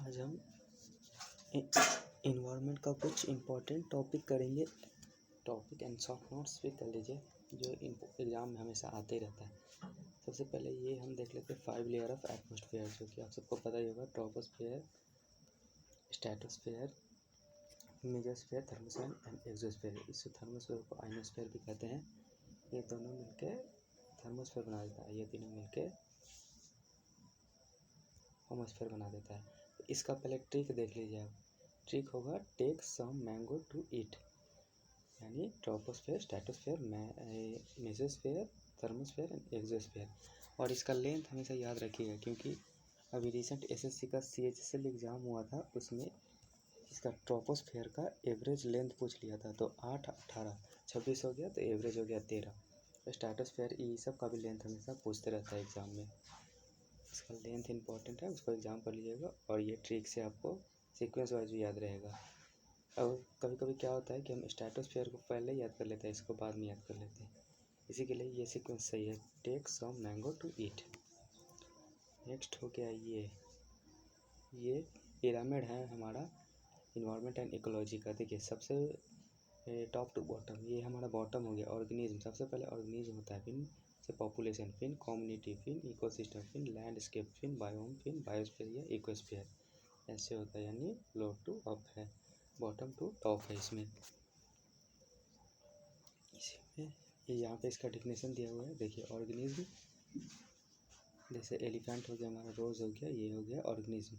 आज हम इन्वायरमेंट का कुछ इम्पोर्टेंट टॉपिक करेंगे। टॉपिक एंड शॉर्ट नोट्स भी कर लीजिए, जो एग्ज़ाम में हमेशा आते ही रहता है। सबसे पहले ये हम देख लेते हैं 5 लेयर ऑफ एटमॉस्फेयर, जो कि आप सबको पता ही होगा। Troposphere, stratosphere, mesosphere, thermosphere and exosphere. इस थर्मोस्फेयर को आइनोस्फेयर भी कहते हैं। ये दोनों मिलके थर्मोस्फेयर बना देता है, ये तीनों मिलके होमोस्फेयर बना देता है। तो इसका पहले ट्रिक देख लीजिए आप। ट्रिक होगा take some mango to eat, यानी troposphere, stratosphere, mesosphere, thermosphere and exosphere. और इसका लेंथ हमेशा याद रखिएगा, क्योंकि अभी रिसेंट एसएससी का CHSL एग्ज़ाम हुआ था, उसमें इसका ट्रोपोस्फेयर का एवरेज लेंथ पूछ लिया था। तो 8, 18, 26 हो गया, तो एवरेज हो गया 13। स्ट्रेटोस्फेयर ये सब का भी लेंथ हमेशा पूछते रहता है एग्ज़ाम में। इसका लेंथ इंपॉर्टेंट है, उसको एग्ज़ाम कर लीजिएगा। और ये ट्रिक से आपको सीक्वेंस वाइज भी याद रहेगा। और कभी कभी क्या होता है कि हम स्ट्रेटोस्फेयर को पहले याद कर लेते हैं, इसको बाद में याद कर लेते हैं। इसी के लिए ये सीक्वेंस सही है, take some mango to eat. Next हो गया ये पिरामिड है हमारा इन्वायरमेंट एंड इकोलॉजी का। देखिए सबसे टॉप टू बॉटम, ये हमारा बॉटम हो गया ऑर्गेनिज्म। सबसे पहले ऑर्गेनिज्म होता है, फिर से पॉपुलेशन, फिर कम्युनिटी, फिर इकोसिस्टम, फिर लैंडस्केप, फिर बायोम, फिर बायोस्फीयर या इकोस्फीयर। ऐसे होता है, यानी लो टू अप है, बॉटम टू टॉप है। इसमें ये यहाँ पे इसका डिफिनेशन दिया हुआ है। देखिए ऑर्गेनिज्म, जैसे एलिफेंट हो गया हमारा, रोज हो गया, ये हो गया ऑर्गेनिज्म।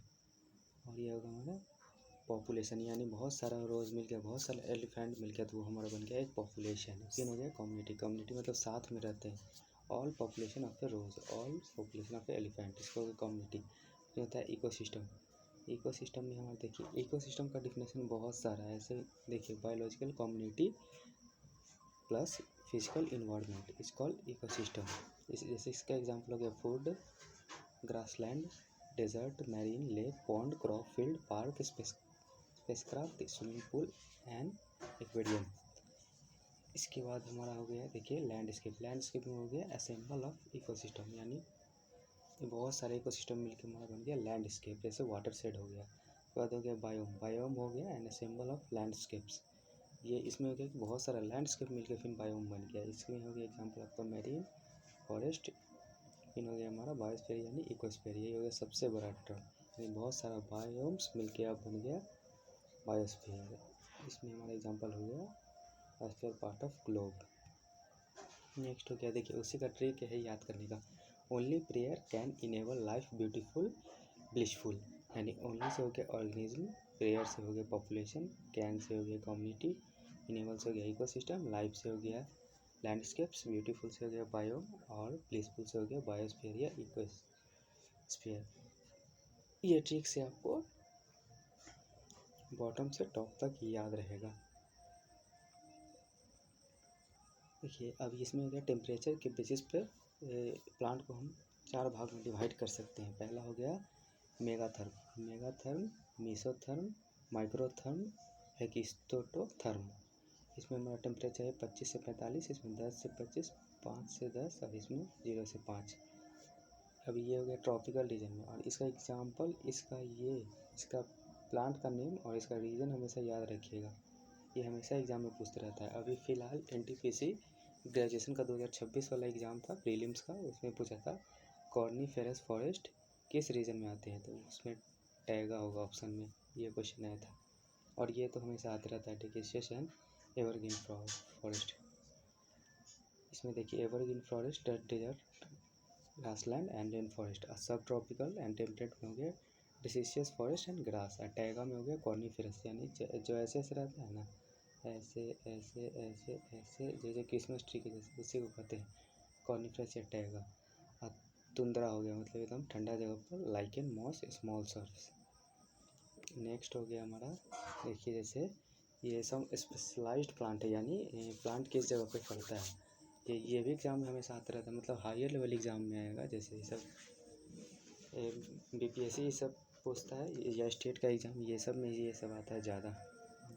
और ये होगा हमारा पॉपुलेशन, यानी बहुत सारा रोज मिल गया, बहुत सारा एलिफेंट मिल गया, तो वो हमारा बन गया एक पॉपुलेशन। फिर हो गया कम्युनिटी, कम्युनिटी मतलब साथ में रहते हैं। All population of the rose, all population of the elephant, इसको कम्युनिटी। फिर होता है इकोसिस्टम। इकोसिस्टम में हमारे देखिए इकोसिस्टम का डिफिनेशन बहुत सारा है। ऐसे देखिए biological community plus physical environment is called ecosystem. जैसे इसका एग्जांपल हो गया food, grassland, desert, marine, lake, pond, crop field, park, spacecraft, swimming pool and aquarium. इसके बाद हमारा हो गया देखिए लैंडस्केप। लैंडस्केप में हो गया असेंबल ऑफ इकोसिस्टम, यानी बहुत सारे इकोसिस्टम मिलकर हमारा बन गया लैंडस्केप। जैसे वाटर शेड हो गया। उसके बाद हो गया बायोम, बायोम हो गया एन असेंबल ऑफ लैंडस्केप्स। ये इसमें हो गया कि बहुत सारा लैंडस्केप मिलकर फिर बायोम बन गया। इसमें हो गया एग्जाम्पल आपका मैरीन, फॉरेस्ट, फिर हो गया हमारा बायोस्फीयर यानी इकोस्फीयर। ये हो गया सबसे बड़ा टर्म, यानी बहुत सारा बायोम्स मिलके अब बन गया बायोस्फीयर। इसमें हमारा एग्जांपल हो गया biosphere part of globe. Next हो गया देखिए उसी का ट्रिक है याद करने का। Only prayer can enable life beautiful blissful, यानी ओनली से हो गया ऑर्गेनिज्म, प्रेयर से हो गया पॉपुलेशन, कैन से हो गया कम्युनिटी, इनेबल से हो गया इकोसिस्टम, लाइफ से हो गया लैंडस्केप्स, ब्यूटीफुल से हो गया बायोम और ब्लिसफुल से हो गया बायोस्फीयर या इकोस्फीयर। ये ट्रिक से आपको बॉटम से टॉप तक याद रहेगा। देखिए अभी इसमें हो गया टेम्परेचर के बेसिस पे प्लांट को हम 4 भाग में डिवाइड कर सकते हैं। पहला हो गया मेगाथर्म, मीसोथर्म, माइक्रोथर्म, एक्सोटोथर्म। इसमें हमारा टेम्परेचर है 25 से 45, इसमें 10 से 25, 5 से 10 और इसमें 0 से 5। अभी ये हो गया ट्रॉपिकल रीजन में। और इसका एग्जांपल इसका प्लांट का नेम और इसका रीजन हमेशा याद रखिएगा, ये हमेशा एग्जाम में पूछते रहता है। अभी फ़िलहाल NTPC ग्रेजुएशन का 2026 वाला एग्ज़ाम था प्रीलिम्स का, उसमें पूछा था कॉर्निफेरस फॉरेस्ट किस रीजन में आते हैं, तो उसमें टैगा होगा ऑप्शन में, ये क्वेश्चन आया था। और ये तो हमेशा आते रहता है डेकेसियस एवरग्रीन फॉरेस्ट। इसमें देखिए evergreen forest, desert, grassland and rain forest. सब ट्रॉपिकल एंड टेम्परेट में हो गया डिसीशियस फॉरेस्ट एंड ग्रास। और टैगा में हो गया कॉर्निफेरस, यानी जो ऐसे ऐसे रहता है ना, ऐसे ऐसे ऐसे ऐसे, जैसे क्रिसमस ट्री के जैसे, उसी को कहते हैं कॉर्निफेरस या टैगा। और तुंद्रा हो गया मतलब एकदम ठंडा जगह पर, lichen, moss, small shrubs. Next हो गया हमारा देखिए जैसे ये सब स्पेशलाइज्ड प्लांट है, यानी प्लांट किस जगह पे फलता है। ये भी एग्ज़ाम में हमेशा आता रहता है, मतलब हायर लेवल एग्ज़ाम में आएगा। जैसे ये सब BPSC ये सब पूछता है, या स्टेट का एग्ज़ाम, ये सब में ये सब आता है ज़्यादा।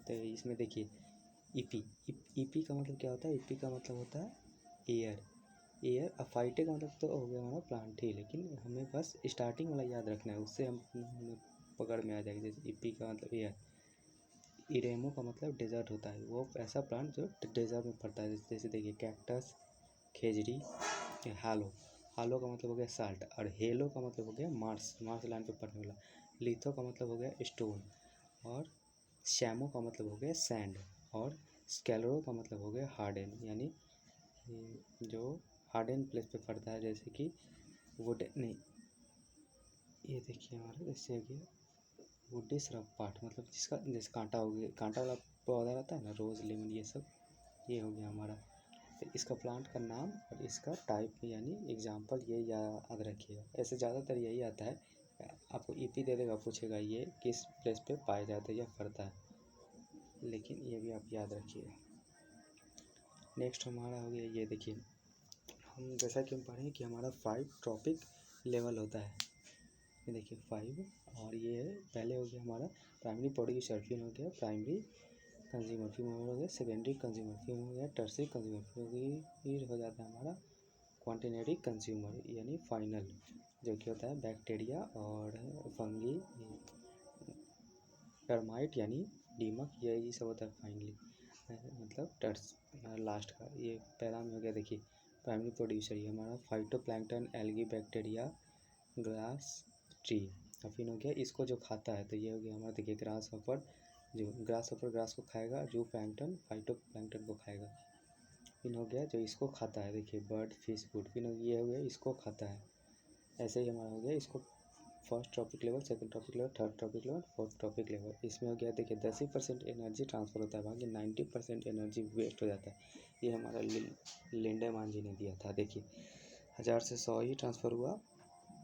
तो इसमें देखिए ईपी का मतलब क्या होता है। ईपी का मतलब होता है एयर। और फाइटे का मतलब तो हो गया हमारा प्लांट ही, लेकिन हमें बस स्टार्टिंग वाला याद रखना है, उससे हम पकड़ में आ जाएगी। जैसे इपी का मतलब ये है, इरेमो का मतलब डेजर्ट होता है, वो ऐसा प्लांट जो डेजर्ट में पड़ता है। जैसे देखिए कैक्टस, खेजड़ी, हालो, हालो का मतलब हो गया साल्ट, और हेलो का मतलब हो गया मार्स, मार्स लैंड पे पड़ने वाला। लिथो का मतलब हो गया स्टोन, और शैमो का मतलब हो गया सैंड, और स्केलरो का मतलब हो गया हार्डन, यानी जो हार्डन प्लेस पे पड़ता है। जैसे कि वुड नहीं, ये देखिए हमारा जैसे हो गया वुडी श्रब पार्ट, मतलब जिसका जैसे कांटा हो गया, कांटा वाला पौधा रहता है ना, रोज़, लेमन, ये सब, ये हो गया हमारा। तो इसका प्लांट का नाम और इसका टाइप यानी एग्जांपल ये याद रखिएगा। ऐसे ज़्यादातर यही आता है, आपको ईपी दे देगा, पूछेगा ये किस प्लेस पे पाया जाता है या फरता है, लेकिन ये भी आप याद रखिएगा। नेक्स्ट हमारा हो गया, ये देखिए हम जैसा कि हम पढ़ें कि हमारा 5 ट्रॉपिक लेवल होता है। ये देखिए 5, और ये है पहले हो गया हमारा प्राइमरी प्रोड्यूसर, फिर हो गया प्राइमरी कंज्यूमर, फिर हो गया सेकेंडरी कंज्यूमर, फिर हो गया टर्सरी कंज्यूमर, फिर हो जाता है हमारा क्वांटिनेटरी कंज्यूमर, यानी फाइनल, जो कि होता है बैक्टीरिया और फंगी, टर्माइट यानी दीमक, ये सब होता है फाइनली, मतलब टर्स लास्ट का। ये पहला में हो गया देखिए प्राइमरी प्रोड्यूसर, ये हमारा phytoplankton, algae, bacteria, grass, tree. और फिर हो गया इसको जो खाता है, तो ये हो गया हमारा देखिए ग्रास हॉपर, जो ग्रास हॉपर ग्रास को खाएगा, जो प्लैंक्टन फाइटोप्लैंक्टन को खाएगा। फिर हो गया जो इसको खाता है, देखिए बर्ड, फिश, फूड। फिर ये हो गया इसको खाता है। ऐसे ही हमारा हो गया इसको first topic level, second topic level, third topic level, fourth topic level. इसमें हो गया देखिए 10% एनर्जी ट्रांसफ़र होता है, बाकी 90% एनर्जी वेस्ट हो जाता है। ये हमारा लिंडेमान जी ने दिया था। देखिए 1000 से 100 ही ट्रांसफ़र हुआ,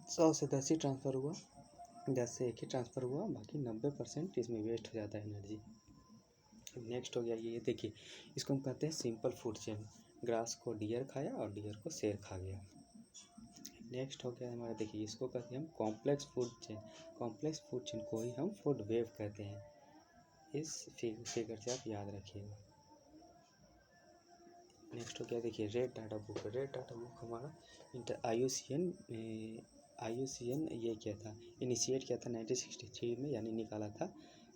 100 से 10 ही ट्रांसफ़र हुआ, 10 से 1 ही ट्रांसफ़र हुआ, बाकी 90% इसमें वेस्ट हो जाता है एनर्जी। नेक्स्ट हो गया ये देखिए, इसको हम कहते हैं सिंपल फूड चेन। ग्रास को डियर खाया और डियर को शेर खा गया। नेक्स्ट हो गया हमारा देखिए, इसको कहते हैं हम complex food chain. Complex food chain को ही हम फूड वेव कहते हैं। इस फिगर से आप याद रखिएगा। नेक्स्ट हो गया देखिए red data book. Red data book हमारा IUCN ये किया था, इनिशिएट किया था 1963 में, यानी निकाला था,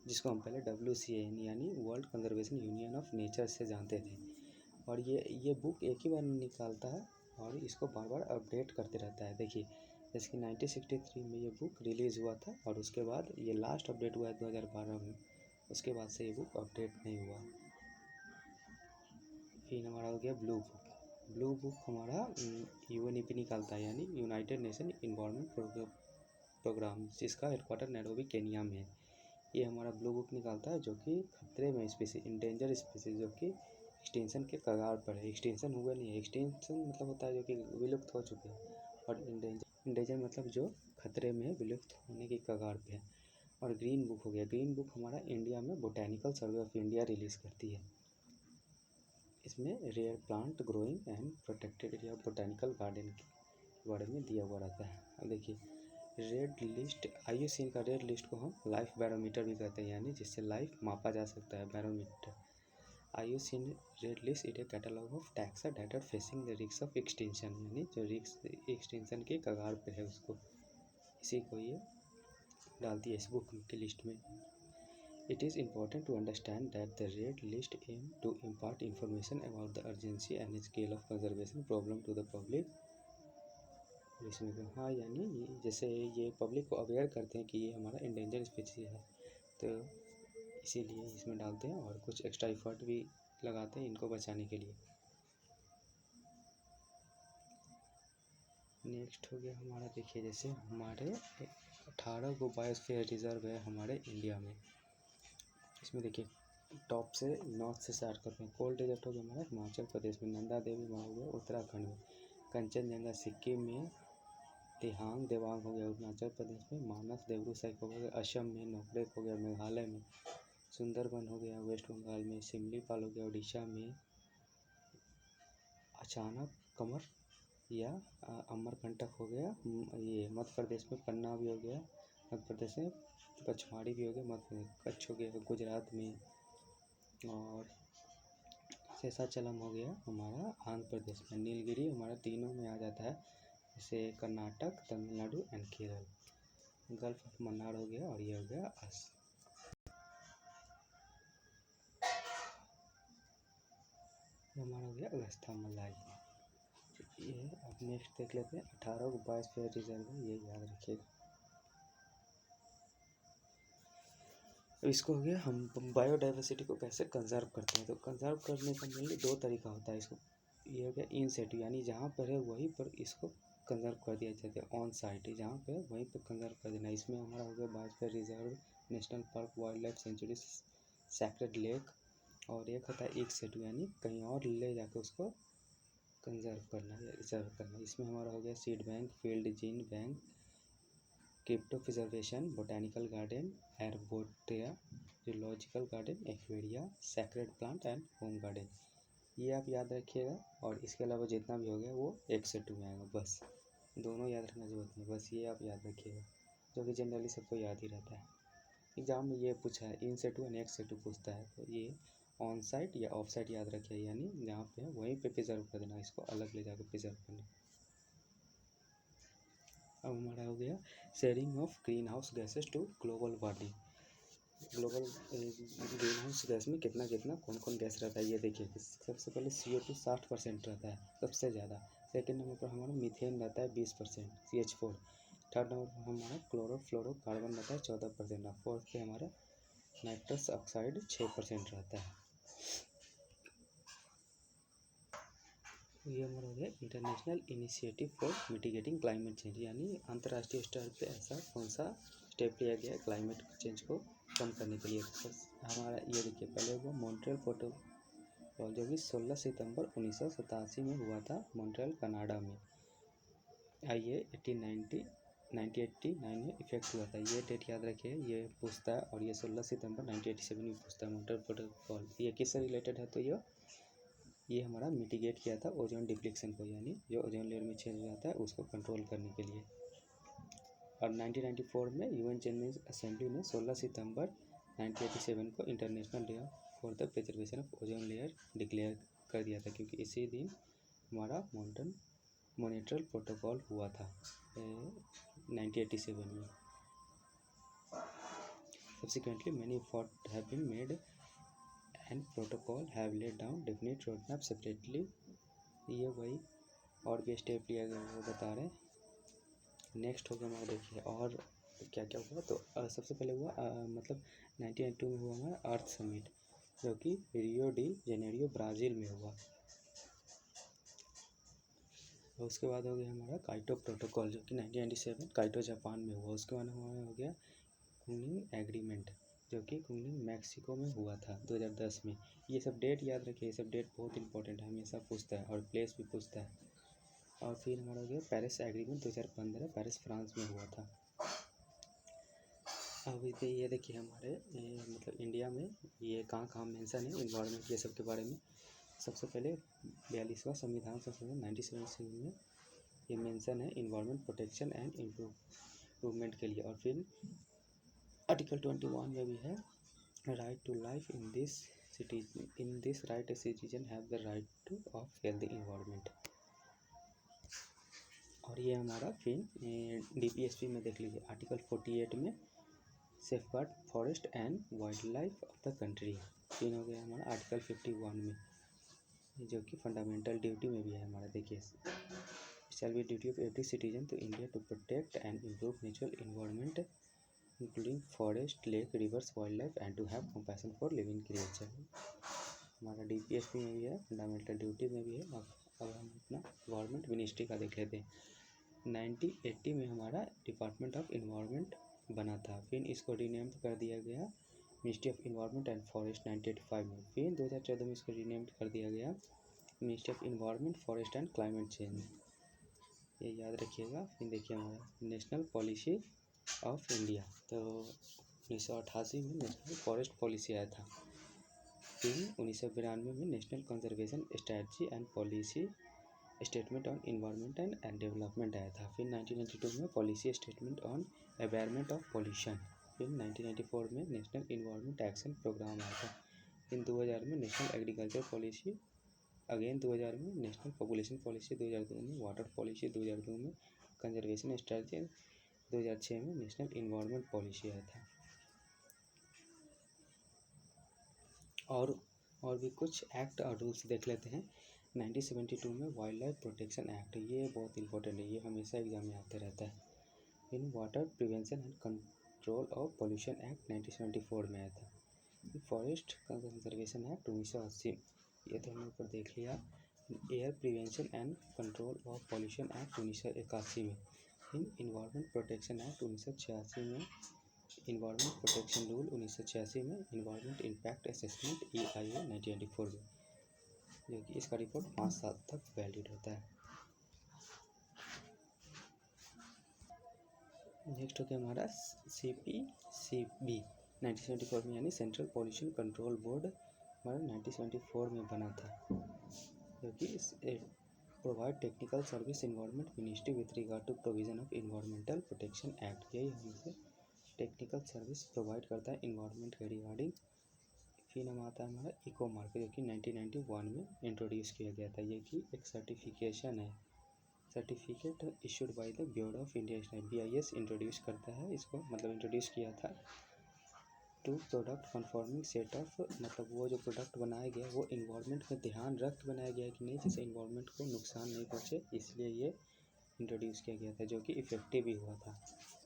जिसको हम पहले WCAN यानी world conservation union of nature से जानते थे। और ये बुक एक ही बार निकालता है और इसको बार बार अपडेट करते रहता है। देखिए जैसे कि 1963 में ये बुक रिलीज़ हुआ था, और उसके बाद ये लास्ट अपडेट हुआ है 2012 में, उसके बाद से ये बुक अपडेट नहीं हुआ। फिर हमारा हो गया ब्लू बुक। ब्लू बुक हमारा UNEP निकालता है, यानी यूनाइटेड नेशन इन्वायरमेंट प्रोग्राम, जिसका हेडक्वार्टर नैरोबी केनिया में है। ये हमारा ब्लू बुक निकालता है, जो कि खतरे में स्पीसीज, इंडेंजर स्पीसीज, जो कि एक्सटेंशन के कगार पर है। एक्सटेंशन हुआ नहीं है, एक्सटेंशन मतलब होता है जो कि विलुप्त हो चुके हैं, और इंडेंजर मतलब जो खतरे में विलुप्त होने की कगार पे है। और ग्रीन बुक हो गया, ग्रीन बुक हमारा इंडिया में botanical survey of India release करती है। इसमें rare plant growing and protected area botanical garden के बारे में दिया हुआ रहता है। अब देखिए रेड लिस्ट, IUCN का रेड लिस्ट को हम लाइफ बैरोमीटर भी कहते हैं, यानी जिससे लाइफ मापा जा सकता है, barometer. IUCN red list it a catalogue of taxa that are facing the risk of extinction, यानी जो रिस्क एक्सटिंक्शन के कगार पे है उसको, इसी को ये डालती है इस बुक की लिस्ट में। It is important to understand that the red list aims to impart information about the urgency and scale of conservation problem to the public। इसमें हाँ, यानी जैसे ये पब्लिक को अवेयर करते हैं कि ये हमारा इंडेंजर स्पीशीज है, तो इसीलिए इसमें डालते हैं, और कुछ एक्स्ट्रा एफर्ट भी लगाते हैं इनको बचाने के लिए। नेक्स्ट हो गया हमारा देखिए, जैसे हमारे 18 को बायोस्फीयर रिजर्व है हमारे इंडिया में। इसमें देखिए टॉप से नॉर्थ से स्टार्ट करते हैं। कोल्ड डेजर्ट हो गया हमारा हिमाचल प्रदेश में, नंदा देवी वहाँ हो गया उत्तराखंड में, कंचनजंगा सिक्किम में, तिहांग देवांग हो गया अरुणाचल प्रदेश में, मानस देवरू साइक हो गया असम में, नोकरेक हो गया मेघालय में, सुंदरबन हो गया वेस्ट बंगाल में, सिमलीपाल हो गया उड़ीसा में, अचानक कमर या अमरकंटक हो गया ये मध्य प्रदेश में, पन्ना भी हो गया मध्य प्रदेश में, पचमाड़ी भी हो गया मध्य प्रदेश, कच्छ हो गया गुजरात में, और शेषाचलम हो गया हमारा आंध्र प्रदेश में, नीलगिरी हमारा तीनों में आ जाता है, जैसे Karnataka, Tamil Nadu and Kerala. Gulf of Mannar हो गया, और ये हो गया हमारा हो गया अगस्ता मलाई। ये अब नेक्स्ट देख लेते हैं। 18 को बायोस्फीयर रिजर्व है, ये याद रखिएगा। इसको हो गया हम बायोडाइवर्सिटी को कैसे कंजर्व करते हैं। तो कंजर्व करने का मेनली दो तरीका होता है इसको। ये हो गया इन सेटू, यानी जहाँ पर है वहीं पर इसको कंजर्व कर दिया जाता है। ऑन साइट जहाँ पे है वहीं पर कंजर्व कर देना। इसमें हमारा हो गया biosphere reserve, national park, wild life sanctuary, sacred lake, और एक होता है एक सेटू, यानी कहीं और ले जाकर उसको कंजर्व करना या रिजर्व करना। इसमें हमारा हो गया seed bank, field gene bank, cryopreservation, botanical garden, arboreta, zoological garden, aquaria, sacred plant and home garden. ये आप याद रखिएगा। और इसके अलावा जितना भी हो गया वो एक से टू में आएगा, बस दोनों याद रखना जरूरत नहीं, बस ये आप याद रखिएगा, जो कि जनरली सबको याद ही रहता है। एग्जाम में ये पूछा है इन से टू एंड एक से टू पूछता है, तो ये ऑन साइट या ऑफ साइट याद रखिए, यानी जहाँ पे है वहीं पे प्रिजर्व कर देना, इसको अलग ले जाकर प्रिजर्व करना। अब हमारा हो गया sharing of green house gases to global warming. Global green house gas में कितना कितना कौन कौन गैस रहता है ये देखिए। सबसे पहले CO2 60% रहता है सबसे ज़्यादा। सेकेंड नंबर पर हमारा मीथेन रहता है 20%, CH4। थर्ड नंबर पर हमारा क्लोरोफ्लोरोकार्बन रहता है 14%। और फोर्थ पे हमारा नाइट्रस ऑक्साइड 6% रहता है। ये हमारा हो गया international initiative for mitigating climate change, यानी अंतर्राष्ट्रीय स्तर पे ऐसा कौन सा स्टेप लिया गया है क्लाइमेट चेंज को कम करने के लिए। तो हमारा ये देखिए, पहले हुआ मॉन्ट्रियल प्रोटोकॉल, जो कि 16 सितंबर 1987 में हुआ था मॉन्ट्रियल कनाडा में। ये 1989 में इफेक्ट हुआ था। ये डेट याद रखिए, ये पूछता है। और ये 16 सितंबर 1987 में पूछता है मॉन्ट्रियल प्रोटोकॉल। ये किससे रिलेटेड है, तो ये हमारा मिटिगेट किया था ओजोन डिप्लीशन को, यानी जो ओजोन लेयर में छेद हो जाता है उसको कंट्रोल करने के लिए। और 1994 में UN जनरल असेंबली ने 16 सितंबर 1987 को international day for the preservation of ozone layer declare कर दिया था, क्योंकि इसी दिन हमारा मॉन्ट्रियल प्रोटोकॉल हुआ था 1987 में। Subsequently, many efforts have been made and protocol have laid down definite roadmap separately। ये वही और भी स्टेप लिया गया वो बता रहे हैं। नेक्स्ट हो गया हमारा देखिए और क्या क्या हुआ। तो सबसे पहले हुआ मतलब 1992 में हुआ हमारा अर्थ समिट, जो कि रियो डी जेनेरियो ब्राज़ील में हुआ। और उसके बाद हो गया हमारा काइटो प्रोटोकॉल, जो कि 1997 काइटो जापान में हुआ। उसके बाद हमारा हो गया कुनिंग एग्रीमेंट, जो कि कुनिंग मैक्सिको में हुआ था 2010 में। ये सब डेट याद रखिए, ये सब डेट बहुत इंपॉर्टेंट है, हमेशा पूछता है, और प्लेस भी पूछता है। और फिर हमारा हो गया पेरिस एग्रीमेंट 2015, पेरिस फ्रांस में हुआ था। अब ये देखिए हमारे मतलब इंडिया में ये कहाँ कहाँ मेंशन है इन्वायरमेंट, ये सब के बारे में। सबसे पहले 42वां संविधान संशोधन 1977 में ये मेंशन है इन्वायरमेंट प्रोटेक्शन एंड इम्प्रूवमेंट के लिए। और फिर आर्टिकल 21 में भी है right to life in this right a citizen have the right to of healthy environment. और ये हमारा फिर DPSP में देख लीजिए आर्टिकल 48 में safeguard forest and wild life of the country. फिर हो गया हमारा आर्टिकल 51 में, जो कि फंडामेंटल ड्यूटी में भी है हमारा। देखिए shall be duty of every citizen to India to protect and improve natural environment including forest, lake, rivers, wild life and to have compassion for living creature. हमारा DPSP में भी है, फंडामेंटल ड्यूटी में भी है। अब हम अपना गवर्नमेंट मिनिस्ट्री का देख लेते हैं। 1980 में हमारा डिपार्टमेंट ऑफ इन्वायरमेंट बना था, फिर इसको रीनेम कर दिया गया ministry of environment and forest 1985 में। फिर 2014 में इसको रीनेम कर दिया गया ministry of environment, forest and climate change, ये याद रखिएगा। फिर देखिए हमारा नेशनल पॉलिसी ऑफ इंडिया, तो 1988 में नेशनल फॉरेस्ट पॉलिसी आया था। फिर 1992 में national conservation strategy and policy statement on environment and development आया था। फिर 1992 में policy statement on environment of pollution. फिर 1994 में नेशनल इन्वायरमेंट एक्शन प्रोग्राम आया था। फिर 2000 में नेशनल एग्रीकल्चर पॉलिसी, अगेन 2000 में नेशनल पॉपुलेशन पॉलिसी, 2002 में वाटर पॉलिसी, 2002 में कंजर्वेशन स्ट्रेटजी 2006 में नेशनल इन्वायरमेंट पॉलिसी आया था। और भी कुछ एक्ट और रूल्स देख लेते हैं। 1972 में वाइल्ड लाइफ प्रोटेक्शन एक्ट, ये बहुत इंपॉर्टेंट है, ये हमेशा एग्जाम में आते रहता है। In water prevention and control of pollution act 1974 में आया था। फॉरेस्ट कंजर्वेशन एक्ट 1980, ये तो हमने ऊपर देख लिया। Air prevention and control of pollution act 1981 में। इन इन्वायरमेंट प्रोटेक्शन एक्ट 1986 में। इन्वायरमेंट प्रोटेक्शन रूल 1986 में। इन्वायरमेंट इम्पैक्ट असेसमेंट EIA 1994 में, जो कि इसका रिपोर्ट 5 साल तक वैलिड होता है। नेक्स्ट हो गया हमारा CPCB 1974 में, यानी सेंट्रल पॉल्यूशन कंट्रोल बोर्ड हमारा 1974 में बना था, जो कि provide technical service environment ministry with regard to provision of environmental protection act, यही हमसे टेक्निकल सर्विस प्रोवाइड करता है इन्वायरमेंट के रिगार्डिंग। फिर हम आता है हमारा इको मार्क, जो कि 1991 में इंट्रोड्यूस किया गया था। ये कि एक सर्टिफिकेशन है, certificate issued by the bureau of Indian BIS introduce करता है इसको, मतलब इंट्रोड्यूस किया था। To product conforming set of, मतलब वो जो प्रोडक्ट बनाया गया वो इन्वायरमेंट में ध्यान रख के बनाया गया है कि नहीं, जिससे इन्वायरमेंट को नुकसान नहीं पहुँचे, इसलिए ये इंट्रोड्यूस किया गया था, जो कि इफ़ेक्टिव भी हुआ था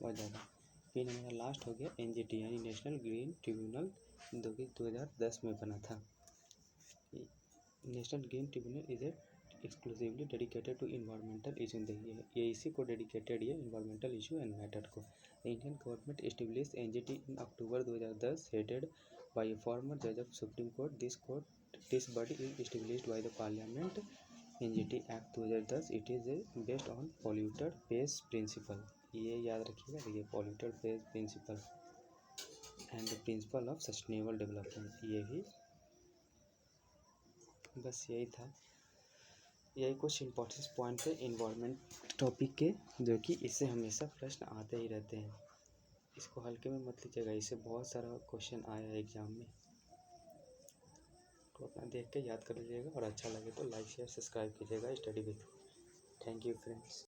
बहुत ज़्यादा। फिर हमारा लास्ट हो गया NGT, यानी नेशनल ग्रीन ट्रिब्यूनल, जो कि 2010 में बना था। National Green Tribunal is exclusively dedicated to environmental issue, देखिए ये इसी को डेडिकेटेड है, इन्वायरमेंटल इशू एंड मैटर को। Indian government establish NGT in October 2010, headed by a former जज of Supreme Court. This body is established by the Parliament. NGT act 2010, it is based on polluter pays principle, ये याद रखिएगा, ये polluter pays principle and the principle of sustainable development, ये भी बस यही था। यही कुछ इंपॉर्टेंट पॉइंट थे इन्वायरमेंट टॉपिक के, जो कि इससे हमेशा प्रश्न आते ही रहते हैं, इसको हल्के में मत लीजिएगा, इससे बहुत सारा क्वेश्चन आया है एग्जाम में, तो अपना देख के याद कर लीजिएगा, और अच्छा लगे तो लाइक शेयर सब्सक्राइब कीजिएगा study with. Thank you friends.